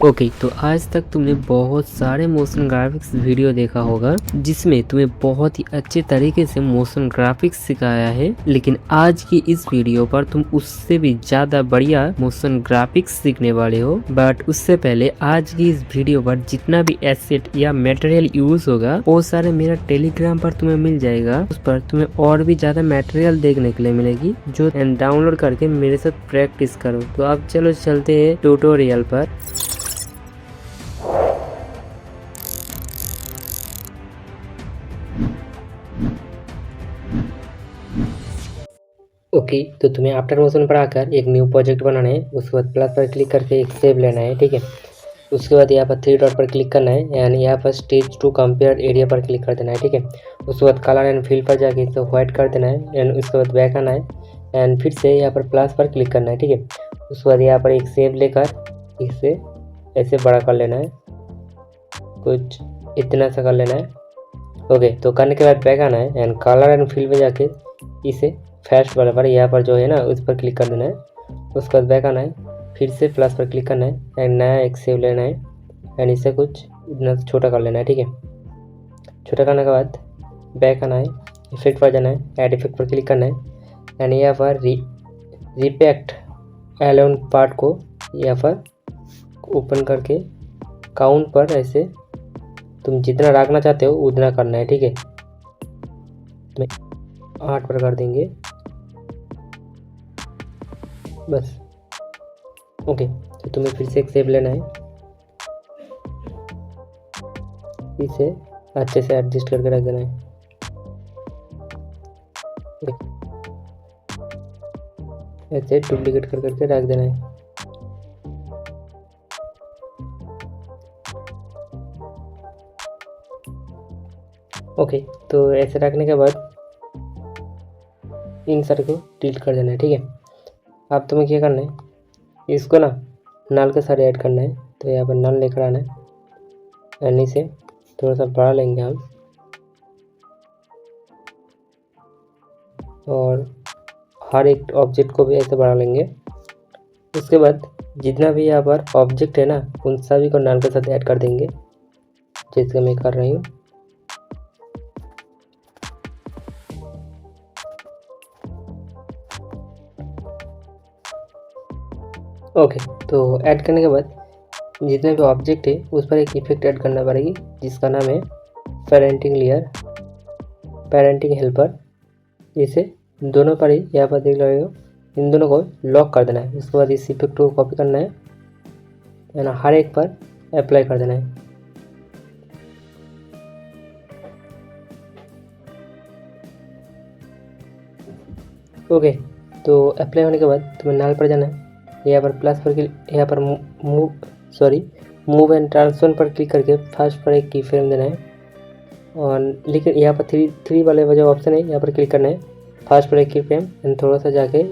Okay तो आज तक तुमने बहुत सारे मोशन ग्राफिक्स वीडियो देखा होगा जिसमें तुम्हें बहुत ही अच्छे तरीके से मोशन ग्राफिक्स सिखाया है, लेकिन आज की इस वीडियो पर तुम उससे भी ज्यादा बढ़िया मोशन ग्राफिक्स सीखने वाले हो। बट उससे पहले आज की इस वीडियो पर जितना भी एसेट या मटेरियल यूज होगा वो सारे मेरा टेलीग्राम पर तुम्हें मिल जाएगा। उस पर तुम्हें और भी ज्यादा मटेरियल देखने के लिए मिलेगी जो डाउनलोड करके मेरे साथ प्रैक्टिस करो। तो अब चलो चलते हैं ट्यूटोरियल पर। ओके तो तुम्हें आफ्टर मोशन पर आकर एक न्यू प्रोजेक्ट बनाना है। उसके बाद प्लस पर क्लिक करके एक सेव लेना है, ठीक है। उसके बाद यहाँ पर थ्री डॉट पर क्लिक करना है एंड यहाँ पर स्टेज टू कंपेयर एरिया पर क्लिक कर देना है, ठीक है। उसके बाद कलर एंड फिल पर जाके इसे व्हाइट कर देना है एंड उसके बाद बैक आना है एंड फिर से यहाँ पर प्लस पर क्लिक करना है, ठीक है। उसके बाद यहाँ पर एक सेव लेकर इसे ऐसे बड़ा कर लेना है, कुछ इतना सा कर लेना है। ओके तो करने के बाद बैक आना है एंड कलर एंड फिल में जाके इसे फर्स्ट वाला पर यहाँ पर जो है ना उस पर क्लिक कर देना है। उसके बाद बैक आना है, फिर से प्लस पर क्लिक करना है एंड नया एक सेव लेना है एंड इसे कुछ इतना छोटा कर लेना है, ठीक है। छोटा करने के बाद बैक आना है, इफेक्ट पर जाना है, ऐड इफेक्ट पर क्लिक करना है एंड यहाँ पर रिपेक्ट एलोन पार्ट को यहाँ पर ओपन करके काउंट पर ऐसे तुम जितना रखना चाहते हो उतना करना है, ठीक है। 8 पर कर देंगे बस। ओके तो तुम्हें फिर से एक सेव लेना है, इसे अच्छे से एडजस्ट करके रख देना है। ऐसे डुप्लीकेट कर करके रख देना है। ओके तो ऐसे रखने के बाद इन सारे को डिलीट कर देना है, ठीक है। अब तुम्हें क्या करना है, इसको ना नल के साथ ऐड करना है। तो यहाँ पर नल लेकर आना है एंड इसे थोड़ा सा बढ़ा लेंगे हम और हर एक ऑब्जेक्ट को भी ऐसे बढ़ा लेंगे। उसके बाद जितना भी यहाँ पर ऑब्जेक्ट है ना उन सभी को नल के साथ ऐड कर देंगे जैसे मैं कर रही हूँ। ओके तो ऐड करने के बाद जितने भी ऑब्जेक्ट है उस पर एक इफेक्ट ऐड करना पड़ेगी जिसका नाम है पेरेंटिंग लेयर, पेरेंटिंग हेल्पर। इसे दोनों पर ही यहाँ पर देख रहे हो, इन दोनों को लॉक कर देना है। उसके बाद इस इफेक्ट को कॉपी करना है ना, हर एक पर अप्लाई कर देना है। ओके तो अप्लाई होने के बाद तुम्हें नल पर जाना है, यहाँ पर प्लस पर यहाँ पर मूव एंड ट्रांसफर पर क्लिक करके फर्स्ट पर एक की फ्रेम देना है और लेकिन यहाँ पर थ्री वाले जो ऑप्शन है यहाँ पर क्लिक करना है, फर्स्ट पर एक की फ्रेम एंड थोड़ा सा जाके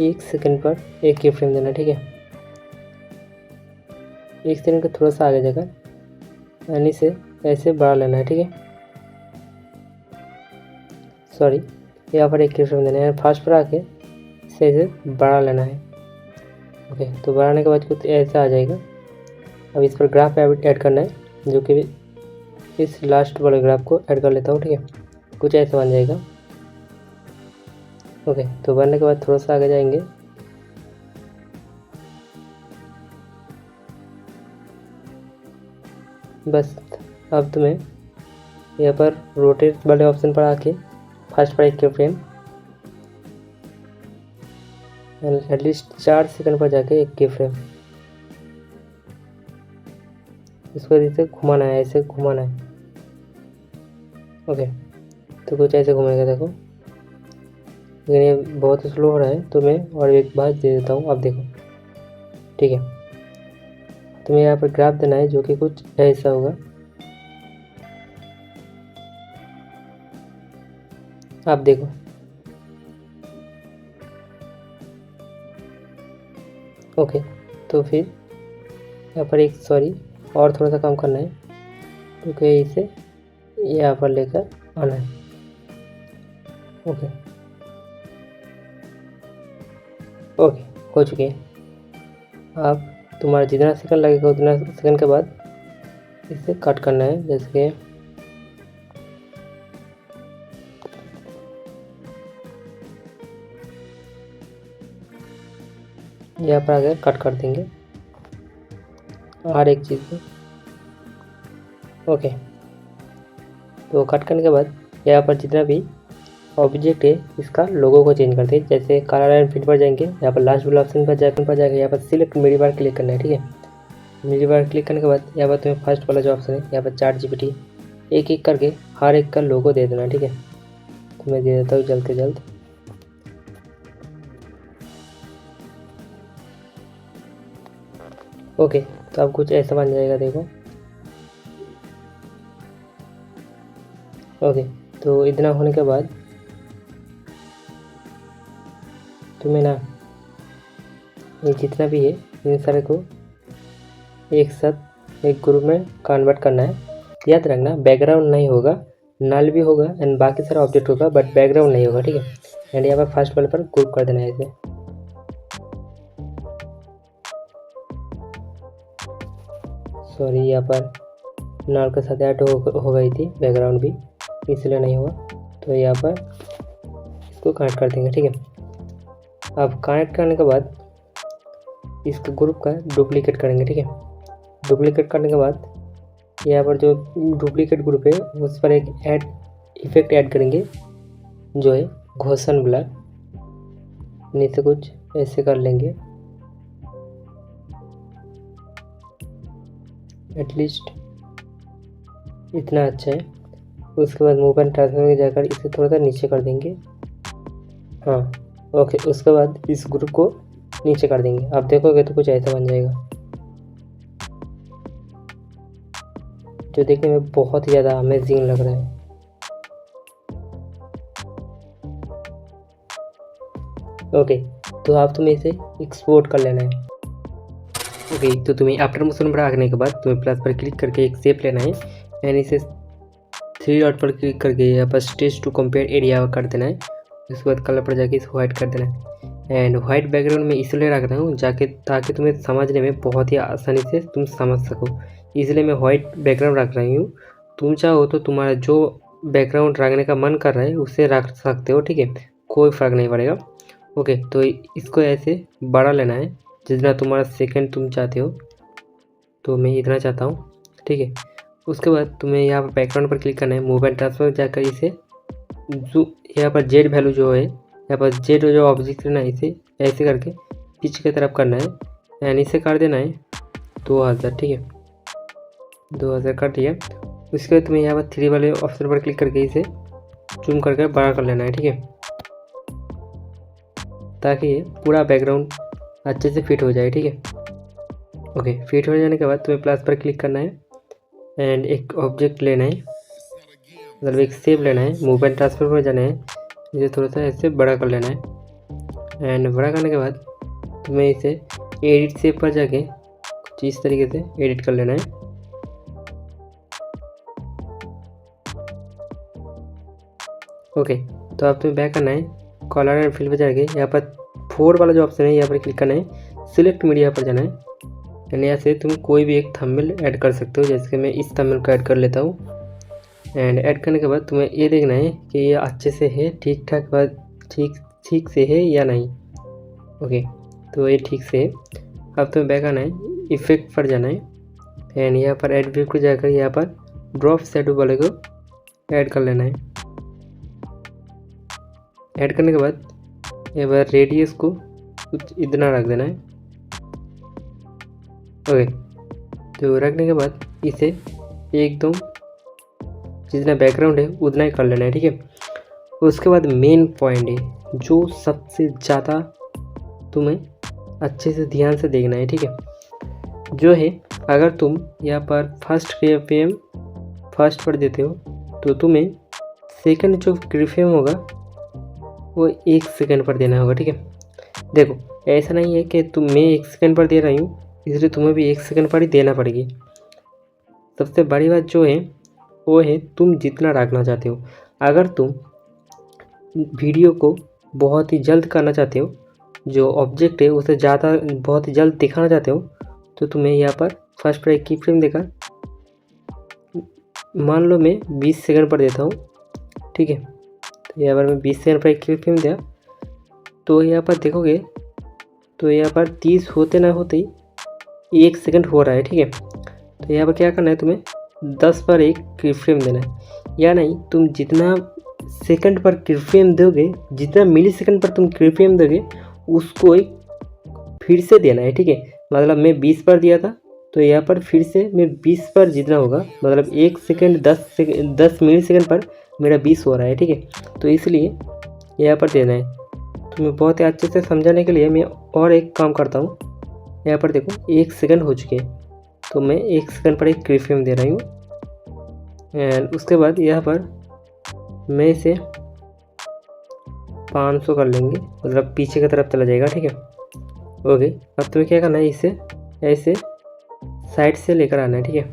1 सेकंड पर एक की फ्रेम देना, ठीक है। 1 सेकंड का थोड़ा सा आगे जाकर एंड इसे ऐसे बढ़ा लेना है, ठीक है। सॉरी यहाँ पर एक की फ्रेम देना है, फर्स्ट पर आके इसे ऐसे बढ़ा लेना है। ओके तो बढ़ाने के बाद कुछ ऐसा आ जाएगा। अब इस पर ग्राफ ऐड करना है जो कि इस लास्ट वाले ग्राफ को ऐड कर लेता हूँ, ठीक है। कुछ ऐसा बन जाएगा। ओके तो बनने के बाद थोड़ा सा आगे जाएंगे, बस। अब तुम्हें यहाँ पर रोटेट वाले ऑप्शन पर आके फर्स्ट पर एक फ्रेम एटलीस्ट 4 सेकंड पर जाके एक की फ्रेम, इसको इसे घुमाना है, ऐसे घुमाना है। ओके तो कुछ ऐसे घूमेगा देखो, लेकिन ये बहुत स्लो हो रहा है तो मैं और एक बार दे देता हूँ। अब देखो, ठीक है। तुम्हें यहाँ पर ग्राफ देना है जो कि कुछ ऐसा होगा। आप देखो ओके तो फिर यहाँ पर एक और थोड़ा सा काम करना है क्योंकि इसे यहाँ पर लेकर आना है। ओके ओके हो चुके हैं। अब तुम्हारा जितना सेकंड लगेगा उतना सेकंड के बाद इसे कट करना है। जैसे कि यहाँ पर आगे कट कर देंगे हर एक चीज़ को। ओके, तो कट करने के बाद यहाँ पर जितना भी ऑब्जेक्ट है इसका लोगो को चेंज करते हैं। जैसे कलर एंड फिट पर जाएंगे, यहाँ पर लास्ट वाला ऑप्शन पर जाएगा, यहाँ पर सिलेक्ट मीडिया बार क्लिक करना है। ठीक है, मीडिया बार क्लिक करने के बाद यहाँ पर तुम्हें फर्स्ट वाला जो ऑप्शन है यहाँ पर चैट जीपीटी एक एक करके हर एक का लोगो दे देना। ठीक है, तो मैं दे देता हूँ जल्द से जल्द। ओके, तो अब कुछ ऐसा बन जाएगा, देखो। ओके, तो इतना होने के बाद तुम्हें ना ये जितना भी है इन सारे को एक साथ एक ग्रुप में कन्वर्ट करना है। याद रखना बैकग्राउंड नहीं होगा, नल भी होगा एंड बाकी सारा ऑब्जेक्ट होगा, बट बैकग्राउंड नहीं होगा। ठीक है, एंड यहाँ पर फर्स्ट वाले पर ग्रुप कर देना है इसे। सॉरी, यहाँ पर नल के साथ ऐड हो गई थी बैकग्राउंड भी, इसलिए नहीं हुआ। तो यहाँ पर इसको कनेक्ट कर देंगे। ठीक है, अब कनेक्ट करने के बाद इसके ग्रुप का डुप्लीकेट करेंगे। ठीक है, डुप्लीकेट करने के बाद यहाँ पर जो डुप्लीकेट ग्रुप है उस पर एक ऐड इफेक्ट ऐड करेंगे जो है घोषण ब्लर। नीचे कुछ ऐसे कर लेंगे, एटलीस्ट इतना अच्छा है। उसके बाद मूव एंड ट्रांसफर में जाकर इसे थोड़ा सा नीचे कर देंगे। हाँ, ओके, उसके बाद इस ग्रुप को नीचे कर देंगे। आप देखोगे तो कुछ ऐसा बन जाएगा जो देखने में बहुत ही ज़्यादा अमेजिंग लग रहा है। ओके, तो आप तुम्हें इसे एक्सपोर्ट कर लेना है। ओके, तो तुम्हें आफ्टर मोशन पर आने के बाद तुम्हें प्लस पर क्लिक करके एक शेप लेना है एंड इसे 3 डॉट पर क्लिक करके यहाँ पर स्टेज टू कंपेयर एरिया कर देना है। उसके बाद कलर पर जाके इसे व्हाइट कर देना है एंड व्हाइट बैकग्राउंड में इसलिए रख रहा हूँ ताकि तुम्हें समझने में बहुत ही आसानी से तुम समझ सको, इसलिए मैं व्हाइट बैकग्राउंड रख रही हूँ। तुम चाहो तो तुम्हारा जो बैकग्राउंड रखने का मन कर रहा है उसे रख सकते हो। ठीक है, कोई फ़र्क नहीं पड़ेगा। ओके, तो इसको ऐसे बड़ा लेना है जितना तुम्हारा सेकंड तुम चाहते हो, तो मैं इतना चाहता हूँ। ठीक है, उसके बाद तुम्हें यहाँ पर बैकग्राउंड पर क्लिक करना है, मूव एंड ट्रांसफर जाकर इसे जो यहाँ पर जेड वैल्यू जो है, यहाँ पर जेड जो ऑब्जेक्ट है ना, इसे ऐसे करके पीछे की तरफ करना है एंड इसे कर देना है 2000। ठीक है, 2000 कर दिया। उसके बाद तुम्हें यहाँ पर 3 वाले ऑप्शन पर क्लिक करके इसे जूम करके बड़ा कर लेना है। ठीक है, ताकि ये पूरा बैकग्राउंड अच्छे से फिट हो जाए। ठीक है, ओके, फिट हो जाने के बाद तुम्हें प्लस पर क्लिक करना है एंड एक ऑब्जेक्ट लेना है, मतलब एक शेप लेना है। मूव एंड ट्रांसफर पर जाना है, इसे थोड़ा सा ऐसे बड़ा कर लेना है एंड बड़ा करने के बाद तुम्हें इसे एडिट शेप पर जाके कुछ इस तरीके से एडिट कर लेना है। ओके, तो अब तुम्हें बैक करना है, कलर एंड फिल पर जाके यहाँ पर 4 वाला जो ऑप्शन है यहाँ पर क्लिक करना है, सिलेक्ट मीडिया पर जाना है एंड यहाँ से तुम कोई भी एक थंबनेल ऐड कर सकते हो। जैसे कि मैं इस थंबनेल को ऐड कर लेता हूँ एंड ऐड करने के बाद तुम्हें ये देखना है कि ये अच्छे से है, ठीक ठाक बात ठीक से है या नहीं। ओके, तो ये ठीक से है। अब तुम्हें बैक आना है, इफेक्ट पर जाना है एंड यहाँ पर ऐड व्यू को जाकर यहाँ पर ड्रॉप शैडो वाले को ऐड कर लेना है। ऐड करने के बाद यहाँ पर रेडियस को कुछ इतना रख देना है। ओके, तो रखने के बाद इसे एकदम जितना बैकग्राउंड है उतना ही कर लेना है। ठीक है, उसके बाद मेन पॉइंट है जो सबसे ज़्यादा तुम्हें अच्छे से ध्यान से देखना है। ठीक है, जो है अगर तुम यहाँ पर फर्स्ट फ्रेम फर्स्ट पर देते हो तो तुम्हें सेकंड जो फ्रेम होगा वो 1 सेकंड पर देना होगा। ठीक है, देखो ऐसा नहीं है कि मैं 1 सेकंड पर दे रही हूँ इसलिए तुम्हें भी 1 सेकंड पर ही देना पड़ेगी। सबसे बड़ी बात जो है वो है तुम जितना रखना चाहते हो। अगर तुम वीडियो को बहुत ही जल्द करना चाहते हो, जो ऑब्जेक्ट है उसे ज़्यादा बहुत ही जल्द दिखाना चाहते हो, तो तुम्हें यहाँ पर फर्स्ट पर एक की फ्रेम देगा, मान लो मैं 20 सेकंड पर देता हूँ, ठीक है। तो यहाँ पर मैं 20 सेकंड पर एक की फ्रेम दिया, तो यहाँ पर देखोगे तो यहाँ पर 30 होते ना होते ही 1 सेकंड हो रहा है, ठीक है। तो यहाँ पर क्या करना है, तुम्हें 10 पर एक की फ्रेम देना है, या नहीं तुम जितना सेकंड पर की फ्रेम दोगे, जितना मिली सेकंड पर तुम की फ्रेम दोगे उसको एक फिर से देना है, ठीक है। मतलब मैं 20 पर दिया था, तो यहाँ पर फिर से मैं 20 पर जितना होगा, मतलब 1 सेकंड 10 मिली सेकंड पर मेरा 20 हो रहा है, ठीक है। तो इसलिए यहाँ पर देना है। तो मैं बहुत ही अच्छे से समझाने के लिए मैं और एक काम करता हूँ। यहाँ पर देखो 1 सेकंड हो चुके हैं, तो मैं 1 सेकंड पर एक की फ्रेम दे रही हूँ। एंड उसके बाद यहाँ पर मैं इसे 500 कर लेंगे, मतलब पीछे की तरफ चला जाएगा, ठीक है। ओके, अब तुम्हें क्या करना है, इसे ऐसे साइड से लेकर आना है, ठीक है।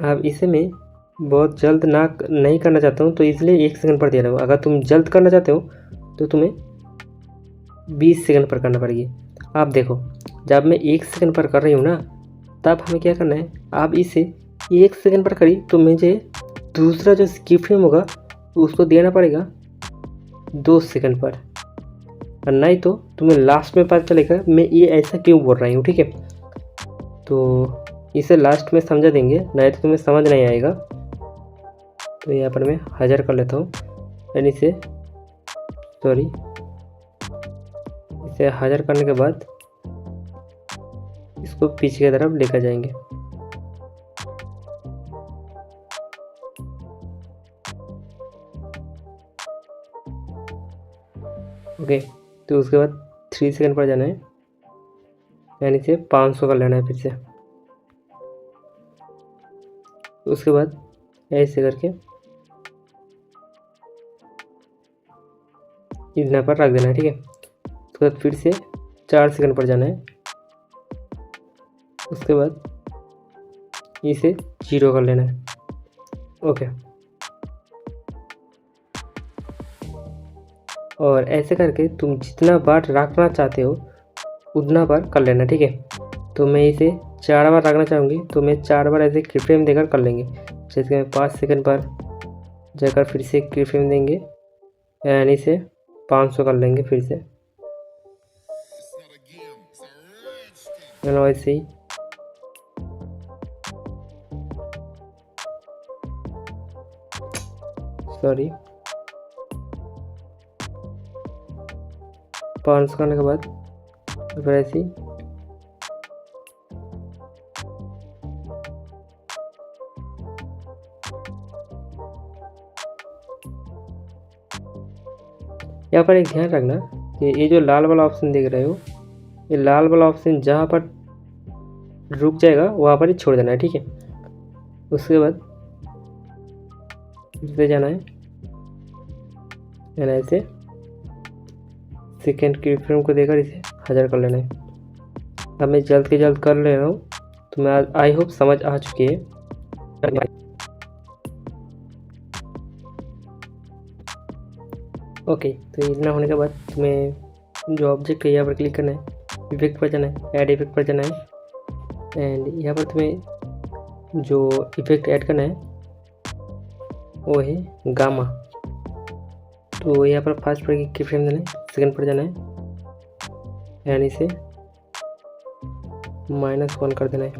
अब इसे मैं बहुत जल्द नहीं करना चाहता हूँ, तो इसलिए 1 सेकंड पर दे रहा हूँ। अगर तुम जल्द करना चाहते हो तो तुम्हें 20 सेकंड पर करना पड़ेगी। आप देखो, जब मैं 1 सेकंड पर कर रही हूँ ना, तब हमें क्या करना है, आप इसे 1 सेकंड पर करी तो मुझे दूसरा जो की फ्रेम होगा उसको देना पड़ेगा 2 सेकंड पर, और नहीं तो तुम्हें लास्ट में पता चलेगा मैं ये ऐसा क्यों बोल रही हूँ, ठीक है। तो इसे लास्ट में समझा देंगे, नहीं तो तुम्हें समझ नहीं आएगा। तो यहाँ पर मैं 1000 कर लेता हूँ, यानी इसे 1000 करने के बाद इसको पीछे की तरफ लेकर जाएंगे। ओके, तो उसके बाद 3 सेकंड पर जाना है, यानी से 500 कर लेना है फिर से। उसके बाद ऐसे करके इतना पर रख देना है, ठीक है। उसके बाद फिर से 4 सेकंड पर जाना है, उसके बाद इसे 0 कर लेना है। ओके, और ऐसे करके तुम जितना बार रखना चाहते हो उतना बार कर लेना, ठीक है। तो मैं इसे 4 बार रखना चाहूँगी, तो मैं 4 बार ऐसे की फ्रेम देकर कर लेंगे। जैसे मैं 5 सेकंड पर जाकर फिर से की फ्रेम देंगे, यानी से 500 कर लेंगे फिर से, ऐसे ही। सॉरी, 500 करने के बाद फिर ऐसे ही यहाँ पर एक ध्यान रखना कि ये जो लाल वाला ऑप्शन देख रहे हो, ये लाल वाला ऑप्शन जहाँ पर रुक जाएगा वहाँ पर ही छोड़ देना है, ठीक है। उसके बाद फिर से जाना है, ऐसे सेकेंड की फ्रेम को देकर इसे 1000 कर लेना है। अब मैं जल्द के जल्द कर ले रहा हूँ, तो मैं आई होप समझ आ चुकी है। ओके, तो इतना होने के बाद तुम्हें जो ऑब्जेक्ट है यहाँ पर क्लिक करना है, इफेक्ट पर जाना है, ऐड इफेक्ट पर जाना है, एंड यहाँ पर तुम्हें जो इफेक्ट ऐड करना है वो है गामा। तो यहाँ पर फर्स्ट पर की फ्रेम देना है, सेकंड पर जाना है, यानी से -1 कर देना है।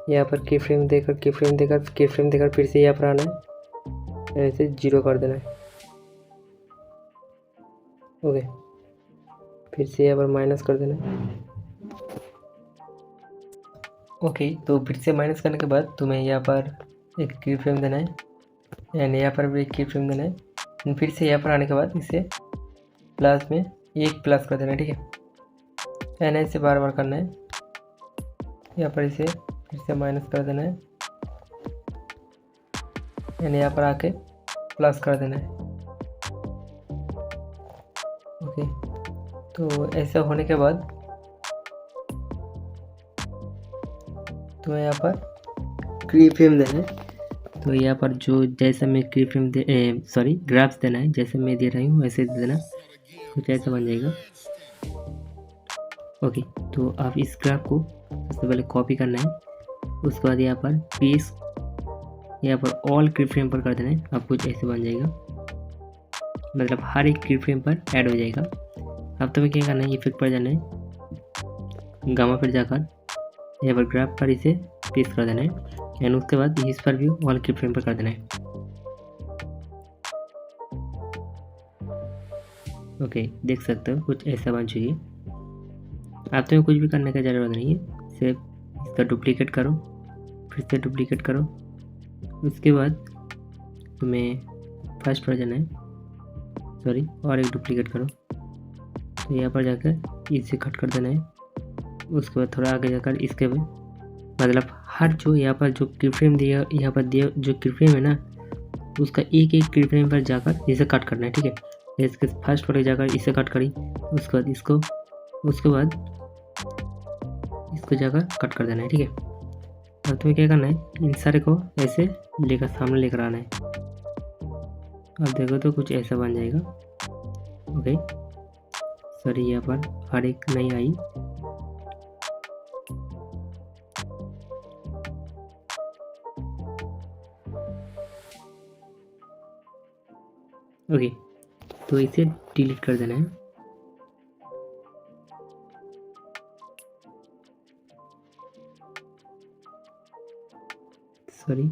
यहाँ पर की फ्रेम देकर फिर से यहाँ पर आना है, यानी से 0 कर देना है। ओके, फिर से यहाँ पर माइनस कर देना है। ओके, तो फिर से माइनस करने के बाद तुम्हें यहाँ पर एक की फ्रेम देना है, यानी यहाँ पर भी एक की फ्रेम देना है। फिर से यहाँ पर आने के बाद इसे प्लस में 1 प्लस कर देना है, ठीक है। यानी इसे बार बार करना है। यहाँ पर इसे फिर से माइनस कर देना है, यानी यहाँ पर आके प्लस कर देना है। ओके, तो ऐसा होने के बाद तुम्हें यहाँ पर की फ्रेम देना है। तो यहाँ पर जो जैसा मैं की फ्रेम ग्राफ्स देना है, जैसे मैं दे रही हूँ वैसे दे देना, कुछ ऐसा बन जाएगा। ओके, तो आप इस ग्राफ को सबसे पहले कॉपी करना है, उसके बाद यहाँ पर पेस्ट, यहाँ पर ऑल की फ्रेम पर कर देना है। अब कुछ ऐसे बन जाएगा, मतलब हर एक की फ्रेम पर ऐड हो जाएगा। अब तुम्हें क्या करना है, इफेक्ट पर जाना है, गामा पर जाकर यहाँ पर ग्राफ पर इसे पेस्ट कर देना है एंड उसके बाद इस पर भी ऑल की फ्रेम पर कर देना है। ओके, देख सकते हो कुछ ऐसा बन चुकी है। अब तुम्हें कुछ भी करने का ज़रूरत नहीं है, सिर्फ इसका डुप्लीकेट करो, फिर से डुप्लीकेट करो, उसके बाद तुम्हें फर्स्ट पर जाना है, सॉरी और एक डुप्लीकेट करो, तो यहाँ पर जाकर इसे कट कर देना है। उसके बाद थोड़ा आगे जाकर इसके में मतलब हर जो यहाँ पर जो की फ्रेम दिया, यहाँ पर दिया जो की फ्रेम है ना, उसका एक एक की फ्रेम पर जाकर इसे कट करना है, ठीक है। इसके फर्स्ट पर जाकर इसे कट करी, उसके बाद इसको, उसके बाद इसको जाकर कट कर देना है, ठीक है। अब तुम्हें क्या करना है, इन सारे को ऐसे लेकर सामने लेकर आना है। अब देखो तो कुछ ऐसा बन जाएगा। ओके, सॉरी यहाँ पर हर एक नहीं आई। ओके, तो इसे डिलीट कर देना है। सॉरी,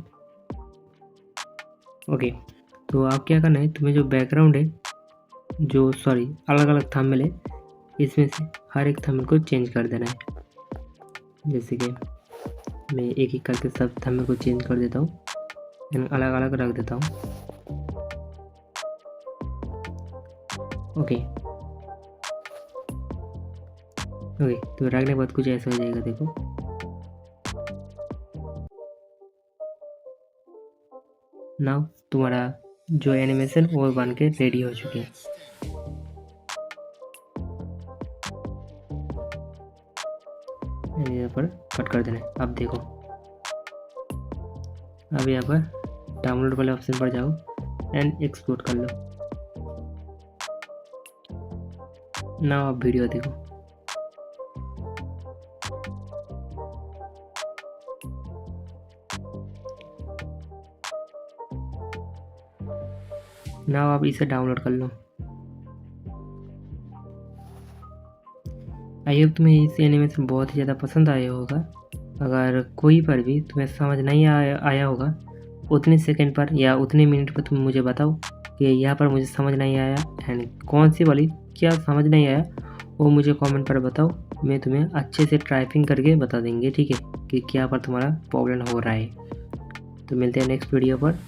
ओके, तो आप क्या करना है, तुम्हें जो बैकग्राउंड है, जो सॉरी अलग अलग थंबनेल है, इसमें से हर एक थंबनेल को चेंज कर देना है। जैसे कि मैं एक एक करके सब थंबनेल को चेंज कर देता हूँ, अलग अलग रख देता हूँ। ओके ओके, तो रखने के बाद कुछ ऐसा हो जाएगा, देखो। नाउ तुम्हारा जो एनिमेशन वो बन के रेडी हो चुकी है। यहाँ पर कट कर देना है। अब देखो, अब यहाँ पर डाउनलोड वाले ऑप्शन पर जाओ एंड एक्सपोर्ट कर लो। नाउ आप वीडियो देखो। नाउ आप इसे डाउनलोड कर लो। आई होप तुम्हें इस एनिमेशन बहुत ही ज़्यादा पसंद आया होगा। अगर कोई पर भी तुम्हें समझ नहीं आया होगा, उतने सेकंड पर या उतने मिनट पर तुम मुझे बताओ कि यहाँ पर मुझे समझ नहीं आया एंड कौन सी वाली क्या समझ नहीं आया, वो मुझे कमेंट पर बताओ। मैं तुम्हें अच्छे से टाइपिंग करके बता देंगे, ठीक है, कि क्या पर तुम्हारा प्रॉब्लम हो रहा है। तो मिलते हैं नेक्स्ट वीडियो पर।